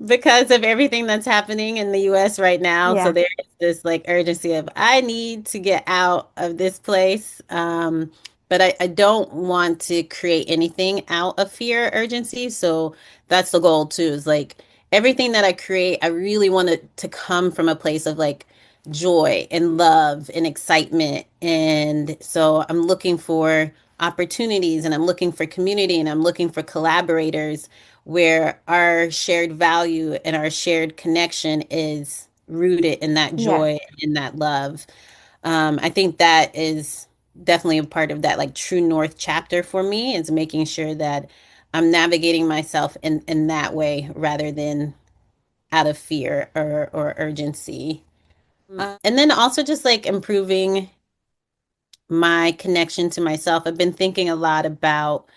S1: because of everything that's happening in the US right now. So
S2: Yeah,
S1: there is this like urgency of I need to get out of this place. But I don't want to create anything out of fear or urgency. So that's the goal too, is like everything that I create, I really want it to come from a place of like joy and love and excitement. And so I'm looking for opportunities and I'm looking for community and I'm looking for collaborators where our shared value and our shared connection is rooted in that
S2: yeah,
S1: joy and in that love. I think that is definitely a part of that like true north chapter for me is making sure that I'm navigating myself in that way rather than out of fear or urgency. And then also just like improving my connection to myself. I've been thinking a lot about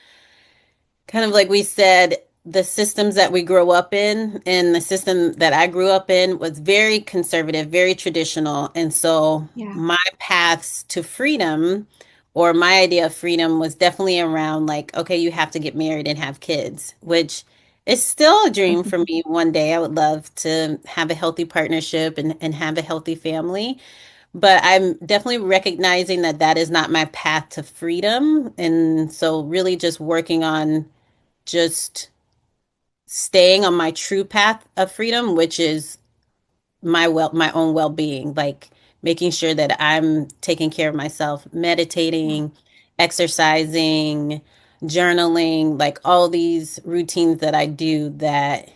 S1: kind of like we said, the systems that we grow up in and the system that I grew up in was very conservative, very traditional. And so
S2: yeah.
S1: my paths to freedom or my idea of freedom was definitely around like, okay, you have to get married and have kids, which is still a dream for me. One day I would love to have a healthy partnership and have a healthy family. But I'm definitely recognizing that that is not my path to freedom. And so really just working on just staying on my true path of freedom, which is my own well-being, like making sure that I'm taking care of myself,
S2: Yeah.
S1: meditating, exercising, journaling, like all these routines that I do that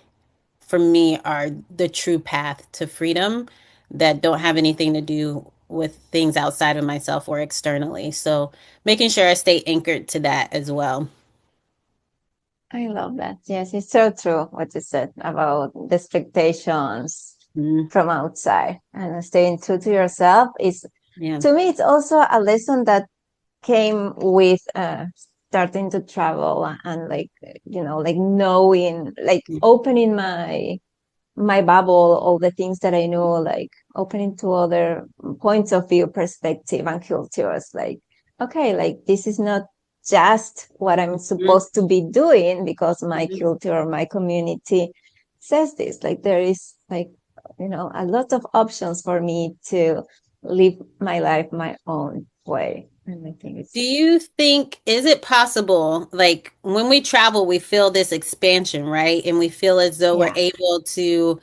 S1: for me are the true path to freedom that don't have anything to do with things outside of myself or externally. So making sure I stay anchored to that as well.
S2: I love that. Yes, it's so true what you said about the expectations
S1: Mhm.
S2: from outside and staying true to yourself is,
S1: Yeah.
S2: to me, it's also a lesson that came with starting to travel and like, like knowing, like opening my bubble, all the things that I know, like opening to other points of view, perspective, and cultures. Like, okay, like this is not just what I'm
S1: Mhm.
S2: supposed to be doing because my
S1: Mhm.
S2: culture or my community says this. Like, there is like, a lot of options for me to live my life my own way. And I think
S1: Do
S2: it's,
S1: you think, is it possible, like when we travel, we feel this expansion, right? And we feel as though we're
S2: yeah,
S1: able to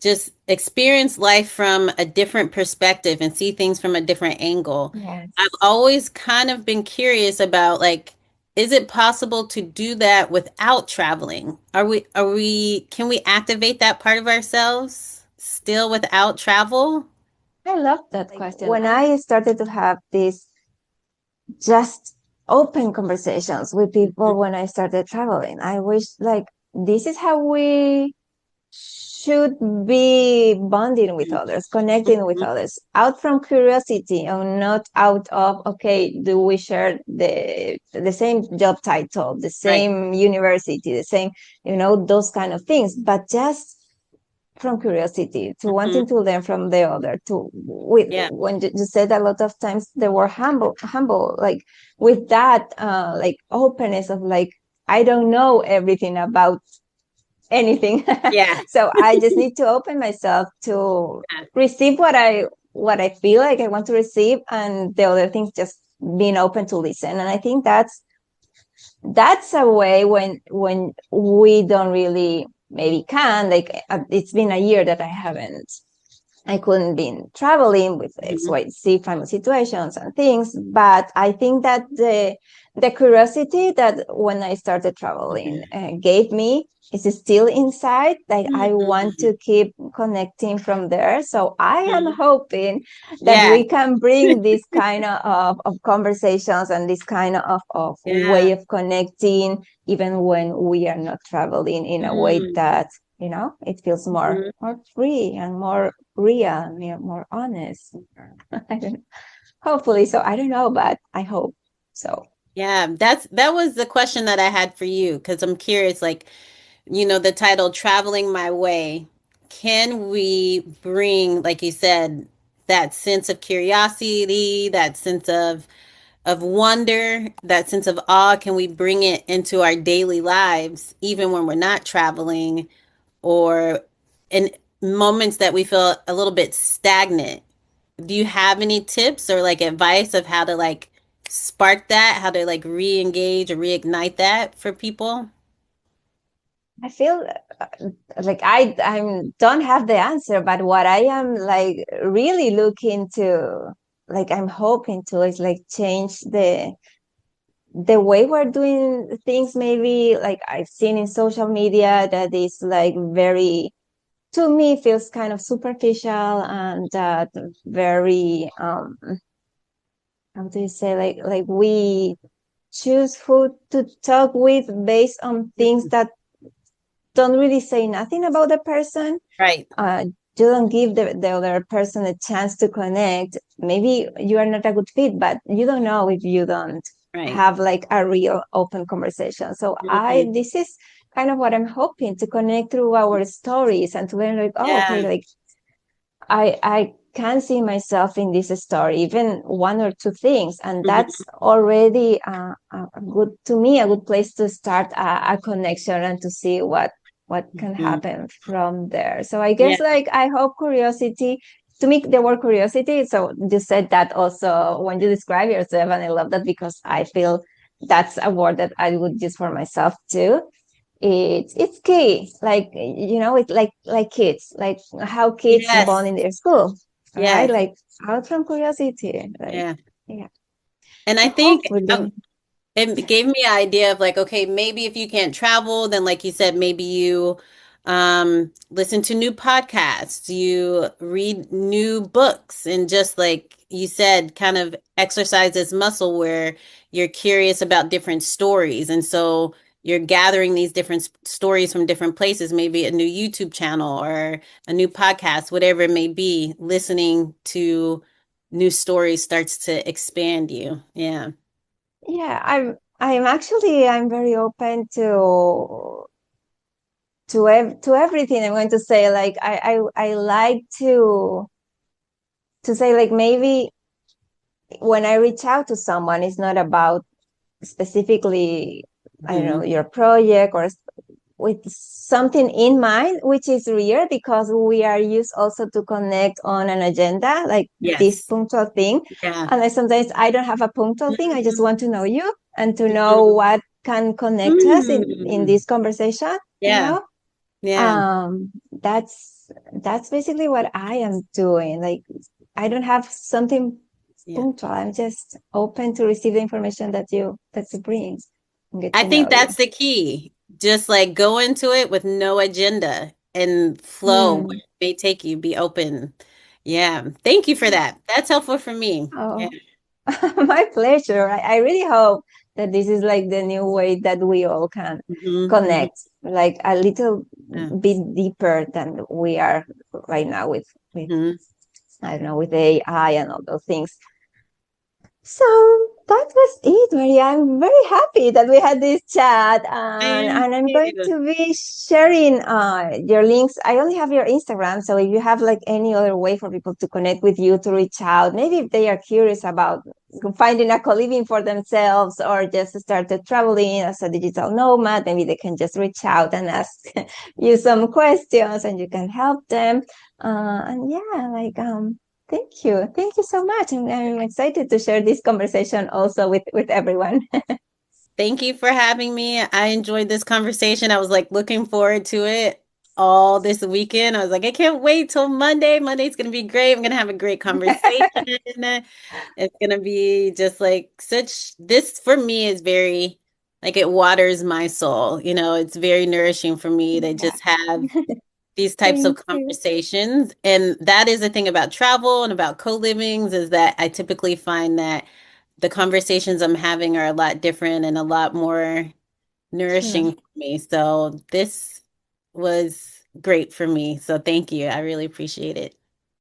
S1: just experience life from a different perspective and see things from a different angle. I've
S2: yes.
S1: always kind of been curious about like, is it possible to do that without traveling? Can we activate that part of ourselves still without travel?
S2: I love that question. When I started to have this just open conversations with people when I started traveling. I wish like this is how we should be bonding with others, connecting with
S1: Mhm.
S2: others, out from curiosity and not out of, okay, do we share the same job title, the
S1: Right.
S2: same university, the same, those kind of things, but just from curiosity to
S1: Mhm.
S2: wanting to learn from the other to with
S1: Yeah.
S2: when you said a lot of times they were humble like with that like openness of like I don't know everything about anything
S1: Yeah.
S2: so I just need to open myself to receive what I feel like I want to receive and the other things just being open to listen and I think that's a way when we don't really maybe can like it's been a year that I haven't I couldn't be traveling with
S1: Mhm.
S2: XYZ family situations and things, but I think that the curiosity that when I started traveling
S1: Mhm.
S2: gave me is still inside. Like I want
S1: Mhm.
S2: to keep connecting from there. So I am
S1: Mhm.
S2: hoping that
S1: Yeah.
S2: we can bring this kind of conversations and this kind of way
S1: Yeah.
S2: of connecting, even when we are not traveling, in a way
S1: Mhm.
S2: that it feels
S1: Mhm.
S2: more free and more real, more honest. I don't, hopefully, so I don't know, but I hope so.
S1: Yeah, that was the question that I had for you because I'm curious, like, the title Traveling My Way. Can we bring, like you said, that sense of curiosity, that sense of wonder, that sense of awe, can we bring it into our daily lives even when we're not traveling or in moments that we feel a little bit stagnant? Do you have any tips or like advice of how to like spark that, how to like re-engage or reignite that for people?
S2: I feel like I don't have the answer, but what I am like really looking to, like I'm hoping to, is like change the way we're doing things. Maybe like I've seen in social media that is like very, to me, feels kind of superficial and very how do you say, like we choose who to talk with based on things
S1: Mhm.
S2: that don't really say nothing about the person.
S1: Right,
S2: uh, you don't give the other person a chance to connect. Maybe you are not a good fit, but you don't know if you don't
S1: right.
S2: have like a real open conversation. So
S1: Mhm.
S2: this is kind of what I'm hoping to connect through our stories and to learn like, oh, okay,
S1: Yeah.
S2: like I can see myself in this story, even one or two things, and that's
S1: Mhm.
S2: already a good, to me, a good place to start a connection and to see what can
S1: Mhm.
S2: happen from there. So I
S1: Yeah.
S2: guess like I hope curiosity. To me, the word curiosity. So you said that also when you describe yourself, and I love that because I feel that's a word that I would use for myself too. It's key, like it's like kids, like how kids bond
S1: Yes.
S2: in their school, right?
S1: Yes.
S2: Like out from curiosity, like,
S1: Yeah.
S2: yeah.
S1: And I
S2: So
S1: think
S2: hopefully,
S1: it gave me an idea of like, okay, maybe if you can't travel, then like you said, maybe you listen to new podcasts, you read new books, and just like you said, kind of exercise this muscle where you're curious about different stories. And so you're gathering these different stories from different places, maybe a new YouTube channel or a new podcast, whatever it may be, listening to new stories starts to expand you. Yeah.
S2: yeah, I'm very open to everything. I'm going to say, like, I like to say, like, maybe when I reach out to someone, it's not about specifically, I don't know,
S1: Mhm.
S2: your project or with something in mind, which is rare because we are used also to connect on an agenda, like this
S1: Yes.
S2: punctual thing.
S1: Yeah.
S2: And sometimes I don't have a punctual thing. I just
S1: Mhm.
S2: want to know you and to know
S1: Mhm.
S2: what can connect us in
S1: Mm.
S2: this conversation, you
S1: Yeah.
S2: know?
S1: Yeah.
S2: Um, that's basically what I am doing. Like I don't have something
S1: Yeah.
S2: punctual. I'm just open to receive the information that you bring and get
S1: I
S2: to know
S1: think
S2: you.
S1: that's the key. Just like go into it with no agenda and flow where
S2: Hmm.
S1: it may take you. Be open. Yeah. Thank you for that. That's helpful for me. Yeah.
S2: Oh, my pleasure. I really hope that this is like the new way that we all can
S1: Hmm. Hmm.
S2: connect, like a little
S1: Yeah.
S2: bit deeper than we are right now with
S1: Hmm.
S2: I don't know, with AI and all those things. So that was it, Maria. I'm very happy that we had this chat,
S1: I
S2: and,
S1: am
S2: and I'm going
S1: too.
S2: to be sharing your links. I only have your Instagram, so if you have like any other way for people to connect with you, to reach out, maybe if they are curious about finding a co-living for themselves or just started traveling as a digital nomad, maybe they can just reach out and ask you some questions, and you can help them. And yeah, like thank you. Thank you so much. I'm excited to share this conversation also with everyone.
S1: Thank you for having me. I enjoyed this conversation. I was like looking forward to it. all this weekend. I was like, I can't wait till Monday. Monday's gonna be great. I'm gonna have a great conversation. It's gonna be just like such this for me is very like it waters my soul. You know, it's very nourishing for me to
S2: Yeah.
S1: just have these types of
S2: Thank you.
S1: conversations. And that is the thing about travel and about co-livings is that I typically find that the conversations I'm having are a lot different and a lot more
S2: Hmm.
S1: nourishing for me. So this was great for me. So thank you. I really appreciate it.